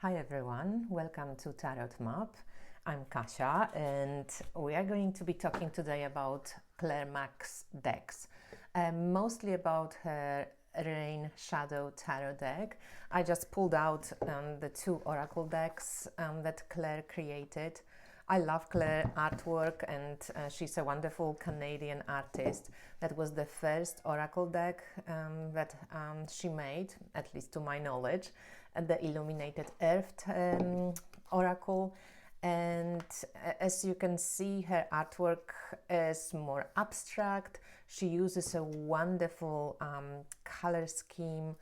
Hi everyone, welcome to Tarot Map. I'm Kasia and we are going to be talking today about Claire Mack's decks, mostly about her Rain Shadow Tarot deck. I just pulled out the two oracle decks that Claire created. I love Claire artwork and she's a wonderful Canadian artist. That was the first oracle deck that she made, at least to my knowledge, the Illuminated Earth oracle. And as you can see, her artwork is more abstract. She uses a wonderful color scheme.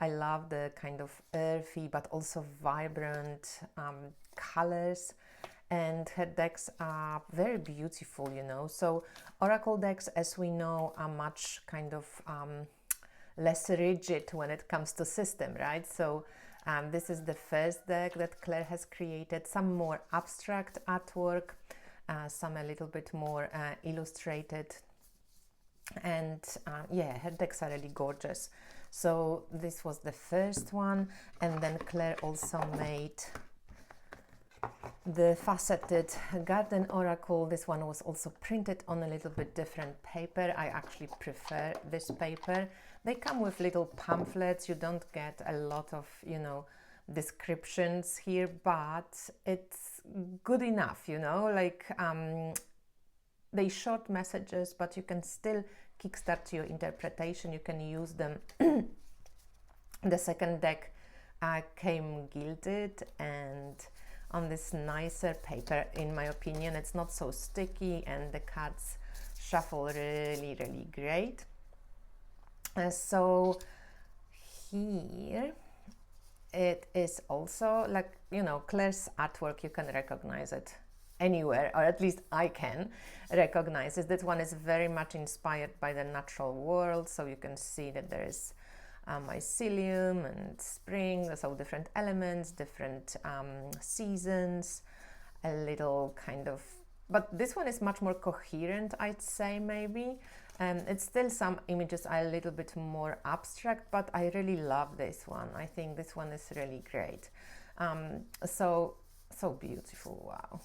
I love the kind of earthy but also vibrant colors. And her decks are very beautiful, you know. So oracle decks, as we know, are much kind of less rigid when it comes to system, right? So this is the first deck that Claire has created, some more abstract artwork, some a little bit more illustrated. And yeah, her decks are really gorgeous. So this was the first one, and then Claire also made the faceted garden oracle. This one was also printed on a little bit different paper. I actually prefer this paper. They come with little pamphlets. You don't get a lot of, you know, descriptions here, but it's good enough, you know, like they short messages, but you can still kickstart your interpretation. You can use them. The second deck came gilded and on this nicer paper. In my opinion, it's not so sticky and the cards shuffle really great. So here it is also, like, you know, Claire's artwork. You can recognize it anywhere, or at least I can recognize it. This one is very much inspired by the natural world, so you can see that there is mycelium and spring, so different elements, different seasons, a little kind of, but this one is much more coherent, I'd say, maybe. It's still, some images are a little bit more abstract, but I really love this one. I think this one is really great. So beautiful, wow.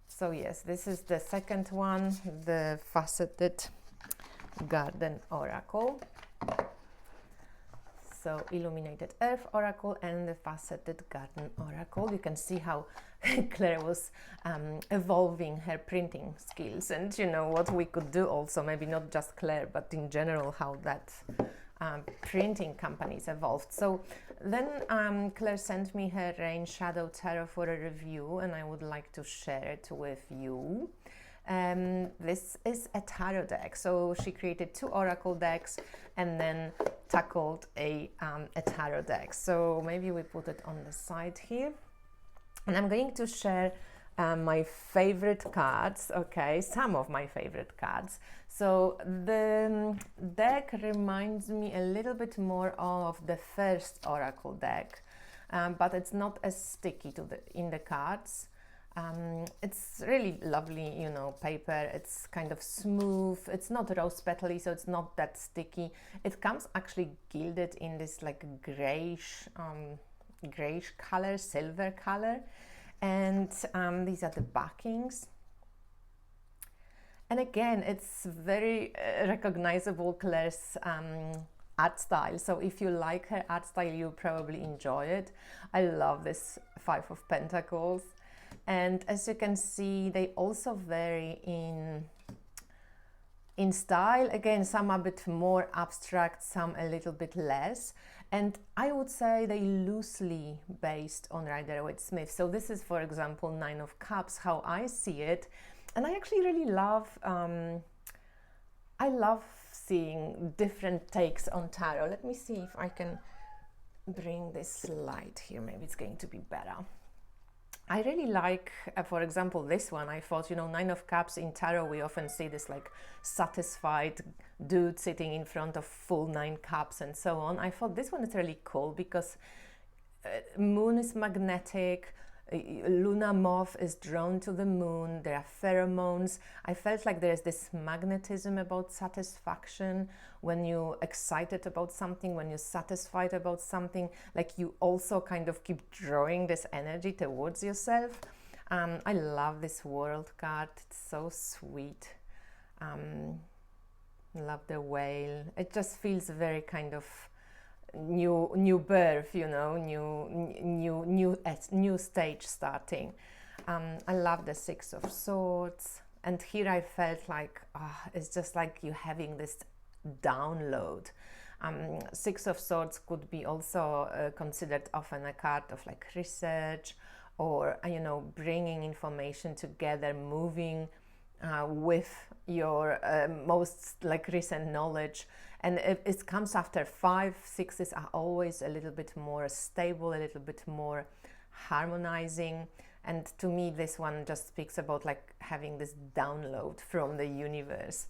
So yes, this is the second one, the faceted garden oracle. So Illuminated Earth oracle and the faceted garden oracle. You can see how Claire was evolving her printing skills, and you know what we could do also, maybe not just Claire, but in general how that printing companies evolved. So then Claire sent me her Rain Shadow Tarot for a review, and I would like to share it with you. This is a tarot deck, so she created two oracle decks and then tackled a tarot deck. So maybe we put it on the side here, and I'm going to share my favorite cards, okay, some of my favorite cards. So the deck reminds me a little bit more of the first oracle deck, but it's not as sticky in the cards. It's really lovely, you know, paper. It's kind of smooth. It's not rose petally, so it's not that sticky. It comes actually gilded in this like grayish color, silver color. And these are the backings. And again, it's very recognizable Claire's art style. So if you like her art style, you'll probably enjoy it. I love this Five of Pentacles. And as you can see, they also vary in style. Again, some are a bit more abstract, some a little bit less. And I would say they loosely based on Rider-Waite-Smith. So this is, for example, Nine of Cups, how I see it. And I actually really love, I love seeing different takes on tarot. Let me see if I can bring this light here. Maybe it's going to be better. I really like, for example, this one. I thought, you know, Nine of Cups in tarot, we often see this like satisfied dude sitting in front of full 9 cups and so on. I thought this one is really cool because moon is magnetic, Luna moth is drawn to the moon. There are pheromones. I felt like there's this magnetism about satisfaction when you're excited about something, when you're satisfied about something, like you also kind of keep drawing this energy towards yourself. I love this world card. It's so sweet. Love the whale. It just feels very kind of new birth, you know, new stage starting. I love the Six of Swords, and here I felt like it's just like you having this download. Six of Swords could be also considered often a card of like research, or you know, bringing information together, moving with your most like recent knowledge. And it comes after 5. 6s are always a little bit more stable, a little bit more harmonizing. And to me, this one just speaks about like having this download from the universe.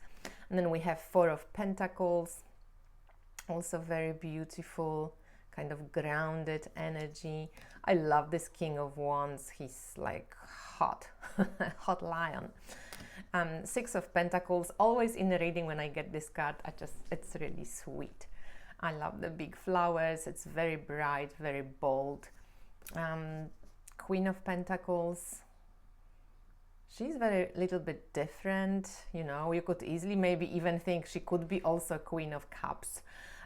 And then we have Four of Pentacles, also very beautiful, kind of grounded energy. I love this King of Wands. He's like hot, hot lion. Six of Pentacles, always in the reading when I get this card, it's really sweet. I love the big flowers. It's very bright, very bold. Queen of Pentacles, she's very little bit different, you know. You could easily maybe even think she could be also Queen of Cups.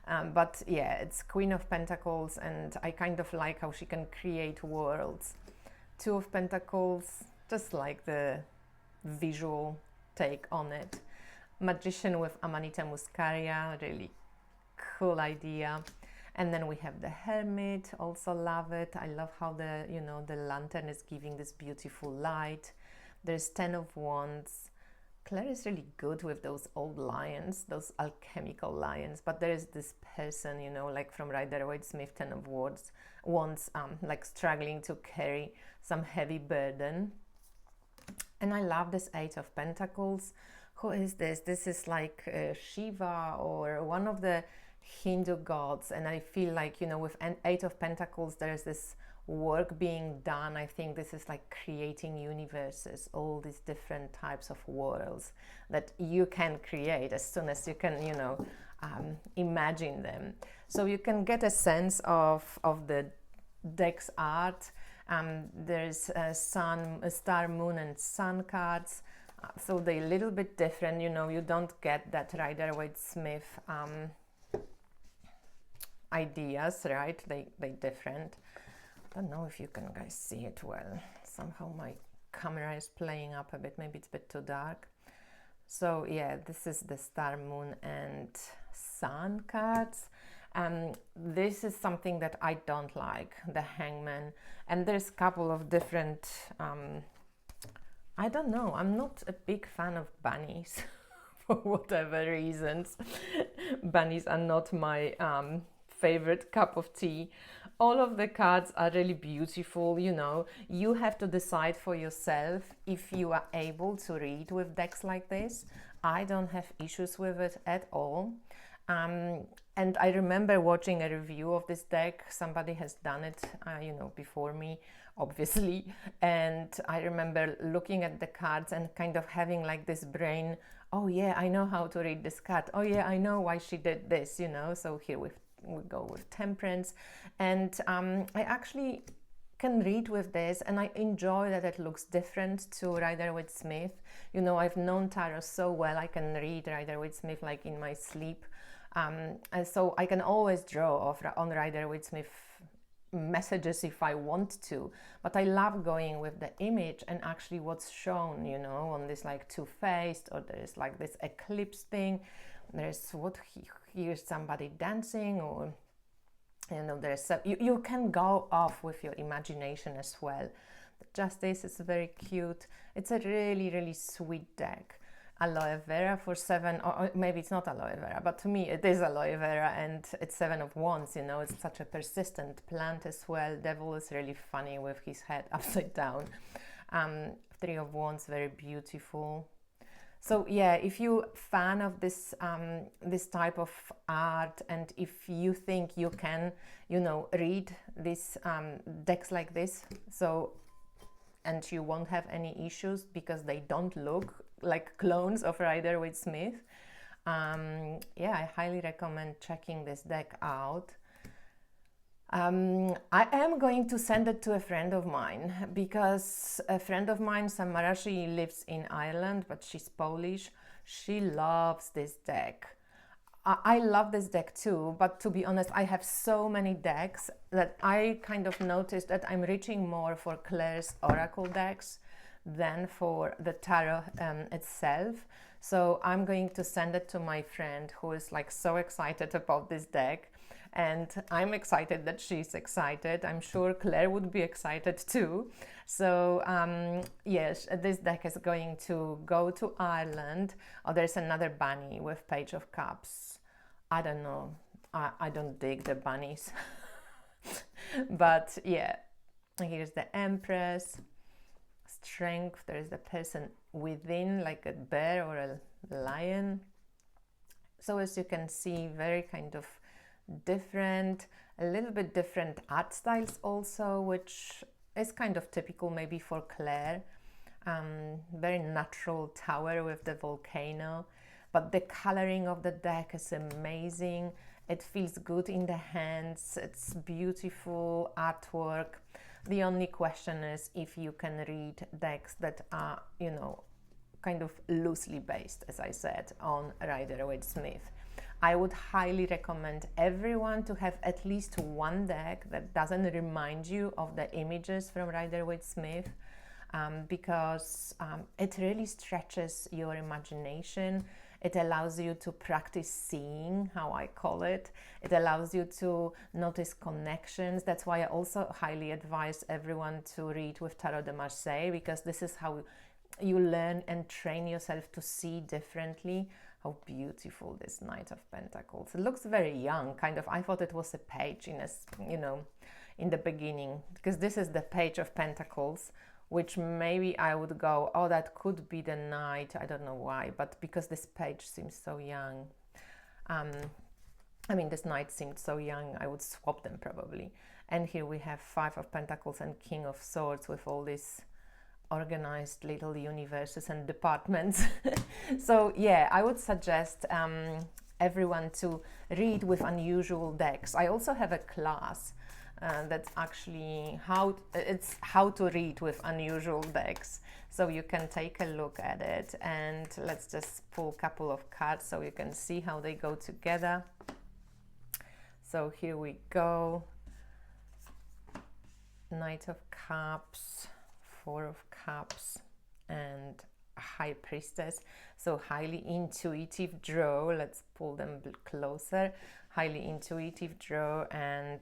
But yeah, it's Queen of Pentacles, and I kind of like how she can create worlds. Two of Pentacles, just like the visual take on it. Magician with Amanita muscaria, really cool idea. And then we have the Hermit, also love it. I love how the, you know, the lantern is giving this beautiful light. There's Ten of Wands. Claire is really good with those old lions, those alchemical lions, but there is this person, you know, like from Rider-Waite-Smith, Ten of Wands, like struggling to carry some heavy burden. And I love this Eight of Pentacles. Who is this? This is like Shiva or one of the Hindu gods. And I feel like, you know, with an Eight of Pentacles, there's this work being done. I think this is like creating universes, all these different types of worlds that you can create as soon as you can, you know, imagine them. So you can get a sense of the deck's art. There's sun, star, moon, and sun cards. So they're a little bit different, you know. You don't get that Rider-Waite-Smith ideas, right? They different. I don't know if you can guys see it well. Somehow my camera is playing up a bit. Maybe it's a bit too dark. So yeah, this is the star, moon, and sun cards. This is something that I don't like, the Hangman. And there's a couple of different, I don't know, I'm not a big fan of bunnies for whatever reasons. Bunnies are not my favorite cup of tea. All of the cards are really beautiful, you know. You have to decide for yourself if you are able to read with decks like this. I don't have issues with it at all. And I remember watching a review of this deck. Somebody has done it, you know, before me, obviously. And I remember looking at the cards and kind of having like this brain, oh yeah, I know how to read this card. Oh yeah, I know why she did this, you know. So here we go with Temperance. And I actually can read with this, and I enjoy that it looks different to Rider-Waite-Smith. You know, I've known tarot so well, I can read Rider-Waite-Smith like in my sleep. And so I can always draw on Rider-Waite-Smith messages if I want to, but I love going with the image and actually what's shown, you know, on this like two-faced, or there's like this eclipse thing. There's here's somebody dancing, or you know, there's you can go off with your imagination as well. The Justice is very cute. It's a really sweet deck. Aloe vera for 7, or maybe it's not aloe vera, but to me it is aloe vera, and it's 7 of Wands, you know. It's such a persistent plant as well. Devil is really funny with his head upside down. 3 of Wands, very beautiful. So yeah, if you're a fan of this this type of art, and if you think you can, you know, read these decks like this, so and you won't have any issues because they don't look like clones of Rider-Waite-Smith. Yeah, I highly recommend checking this deck out. I am going to send it to a friend of mine because a friend of mine, Samara, she lives in Ireland, but she's Polish. She loves this deck. I love this deck too, but to be honest, I have so many decks that I kind of noticed that I'm reaching more for Claire's Oracle decks than for the tarot itself. So I'm going to send it to my friend who is like so excited about this deck. And I'm excited that she's excited. I'm sure Claire would be excited too. So yes, this deck is going to go to Ireland. Oh, there's another bunny with Page of Cups. I don't know. I don't dig the bunnies. But yeah, here's the Empress. Strength. There is the person within, like a bear or a lion. So as you can see, very kind of different, a little bit different art styles also, which is kind of typical maybe for Claire. Very natural tower with the volcano, but the coloring of the deck is amazing. It feels good in the hands. It's beautiful artwork. The only question is if you can read decks that are, you know, kind of loosely based, as I said, on Rider-Waite-Smith. I would highly recommend everyone to have at least one deck that doesn't remind you of the images from Rider-Waite-Smith, because it really stretches your imagination. It allows you to practice seeing, how I call it. It allows you to notice connections. That's why I also highly advise everyone to read with Tarot de Marseille, because this is how you learn and train yourself to see differently. How beautiful this Knight of Pentacles. It looks very young, kind of. I thought it was a page in a, you know, in the beginning, because this is the Page of Pentacles, which maybe I would go, oh, that could be the Knight. I don't know why, but because this page seems so young. I mean, this Knight seemed so young, I would swap them probably. And here we have Five of Pentacles and King of Swords with all these organized little universes and departments. So yeah, I would suggest everyone to read with unusual decks. I also have a class that's actually how to read with unusual decks, so you can take a look at it. And let's just pull a couple of cards so you can see how they go together. So here we go. Knight of Cups, Four of Cups, and High Priestess. So highly intuitive draw. Let's pull them closer. Highly intuitive draw, and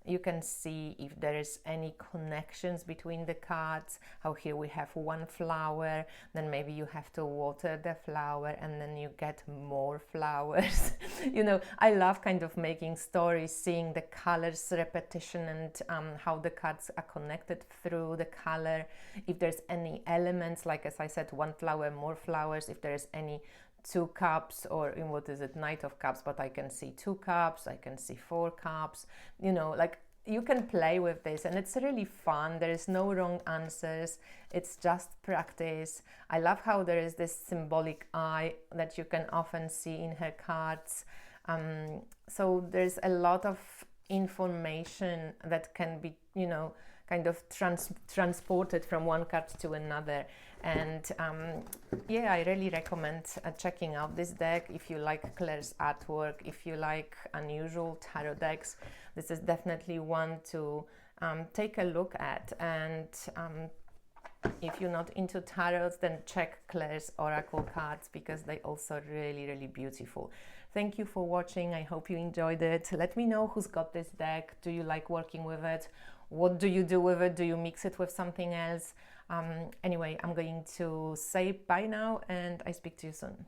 you can see if there is any connections between the cards. How here we have one flower, then maybe you have to water the flower and then you get more flowers. You know, I love kind of making stories, seeing the colors repetition and how the cards are connected through the color. If there's any elements, like as I said, one flower, more flowers, if there's any two cups, or in what is it, Knight of Cups, but I can see two cups, I can see four cups, you know, like you can play with this and it's really fun. There is no wrong answers. It's just practice. I love how there is this symbolic eye that you can often see in her cards. So there's a lot of information that can be, you know, kind of transported from one card to another. And yeah, I really recommend checking out this deck. If you like Claire's artwork, if you like unusual tarot decks, this is definitely one to take a look at. And if you're not into tarots, then check Claire's oracle cards, because they also really, really beautiful. Thank you for watching. I hope you enjoyed it. Let me know who's got this deck. Do you like working with it? What do you do with it? Do you mix it with something else? Anyway, I'm going to say bye now, and I speak to you soon.